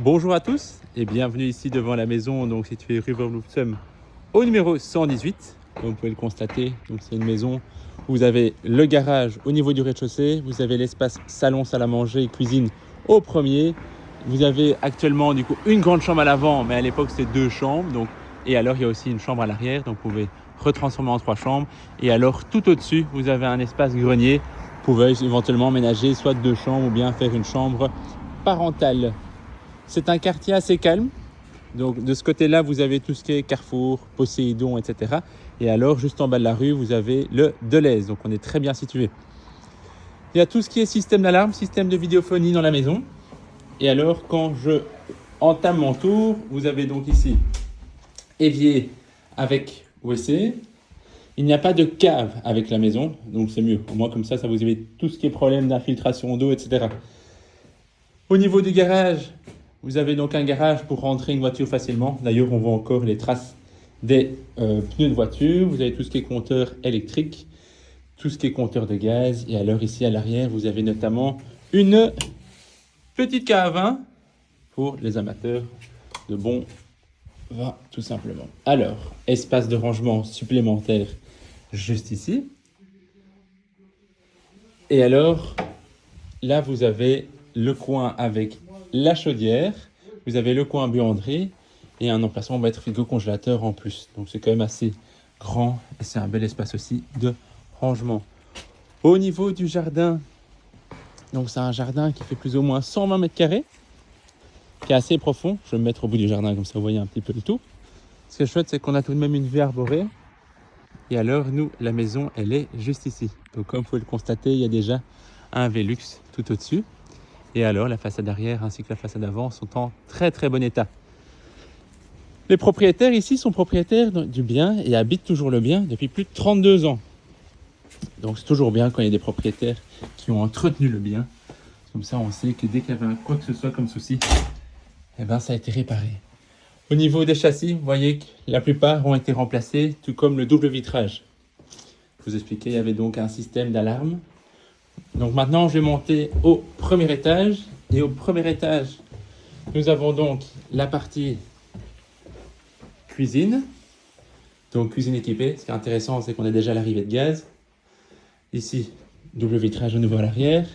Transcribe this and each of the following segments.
Bonjour à tous et bienvenue ici devant la maison donc située rue Volkswagen au numéro 118. Comme vous pouvez le constater, c'est une maison où vous avez le garage au niveau du rez-de-chaussée, vous avez l'espace salon, salle à manger et cuisine au premier. Vous avez actuellement du coup une grande chambre à l'avant, mais à l'époque c'était 2 chambres. Et alors il y a aussi une chambre à l'arrière, donc vous pouvez retransformer en 3 chambres. Et alors tout au-dessus, vous avez un espace grenier. Vous pouvez éventuellement ménager soit 2 chambres ou bien faire une chambre parentale. C'est un quartier assez calme. Donc de ce côté-là, vous avez tout ce qui est Carrefour, Poséidon, etc. Et alors, juste en bas de la rue, vous avez le Deleuze. Donc on est très bien situé. Il y a tout ce qui est système d'alarme, système de vidéophonie dans la maison. Et alors, quand je entame mon tour, vous avez donc ici évier avec WC. Il n'y a pas de cave avec la maison, donc c'est mieux. Au moins comme ça vous évite tout ce qui est problème d'infiltration d'eau, etc. Au niveau du garage, vous avez donc un garage pour rentrer une voiture facilement. D'ailleurs, on voit encore les traces des pneus de voiture. Vous avez tout ce qui est compteur électrique, tout ce qui est compteur de gaz. Et alors ici à l'arrière, vous avez notamment une petite cave à vin pour les amateurs de bon vin, tout simplement. Alors, espace de rangement supplémentaire juste ici. Et alors, là, vous avez le coin avec la chaudière, vous avez le coin buanderie et un emplacement va être frigo congélateur en plus. Donc c'est quand même assez grand et c'est un bel espace aussi de rangement. Au niveau du jardin, donc c'est un jardin qui fait plus ou moins 120 mètres carrés, qui est assez profond. Je vais me mettre au bout du jardin comme ça vous voyez un petit peu le tout. Ce qui est chouette, c'est qu'on a tout de même une vue arborée. Et alors nous, la maison, elle est juste ici. Donc comme vous pouvez le constater, il y a déjà un Velux tout au-dessus. Et alors, la façade arrière ainsi que la façade avant sont en très très bon état. Les propriétaires ici sont propriétaires du bien et habitent toujours le bien depuis plus de 32 ans. Donc c'est toujours bien quand il y a des propriétaires qui ont entretenu le bien. Comme ça, on sait que dès qu'il y avait quoi que ce soit comme souci, ça a été réparé. Au niveau des châssis, vous voyez que la plupart ont été remplacés, tout comme le double vitrage. Je vous expliquais, il y avait donc un système d'alarme. Donc maintenant, je vais monter au premier étage. Et au premier étage, nous avons donc la partie cuisine. Donc cuisine équipée. Ce qui est intéressant, c'est qu'on a déjà l'arrivée de gaz. Ici, double vitrage de nouveau à l'arrière.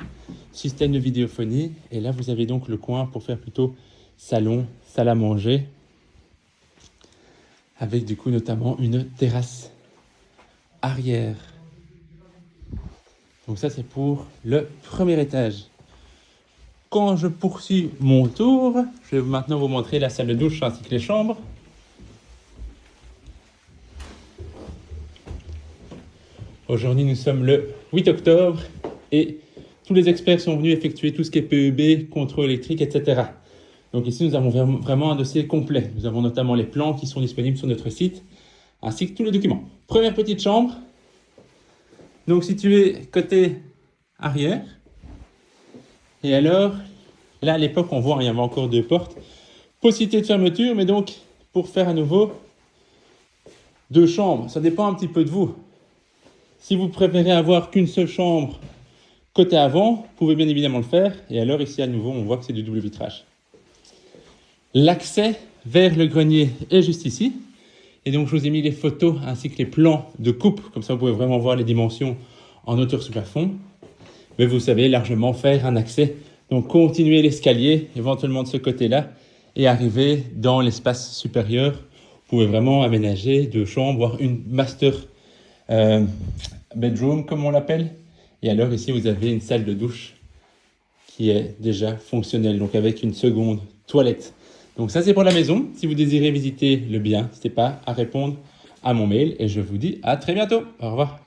Système de vidéophonie. Et là, vous avez donc le coin pour faire plutôt salon, salle à manger. Avec du coup notamment une terrasse arrière. Donc ça, c'est pour le premier étage. Quand je poursuis mon tour, je vais maintenant vous montrer la salle de douche ainsi que les chambres. Aujourd'hui, nous sommes le 8 octobre et tous les experts sont venus effectuer tout ce qui est PEB, contrôle électrique, etc. Donc ici, nous avons vraiment un dossier complet. Nous avons notamment les plans qui sont disponibles sur notre site, ainsi que tous les documents. Première petite chambre, donc située côté arrière. Et alors, là à l'époque, on voit, il y avait encore 2 portes. Possibilité de fermeture, mais donc, pour faire à nouveau 2 chambres, ça dépend un petit peu de vous. Si vous préférez avoir qu'une seule chambre côté avant, vous pouvez bien évidemment le faire. Et alors ici à nouveau, on voit que c'est du double vitrage. L'accès vers le grenier est juste ici. Et donc je vous ai mis les photos ainsi que les plans de coupe. Comme ça, vous pouvez vraiment voir les dimensions en hauteur sous plafond. Mais vous savez largement faire un accès. Donc continuer l'escalier, éventuellement de ce côté-là, et arriver dans l'espace supérieur. Vous pouvez vraiment aménager 2 chambres, voire une master bedroom, comme on l'appelle. Et alors ici, vous avez une salle de douche qui est déjà fonctionnelle, donc avec une seconde toilette. Donc ça, c'est pour la maison. Si vous désirez visiter le bien, n'hésitez pas à répondre à mon mail. Et je vous dis à très bientôt. Au revoir.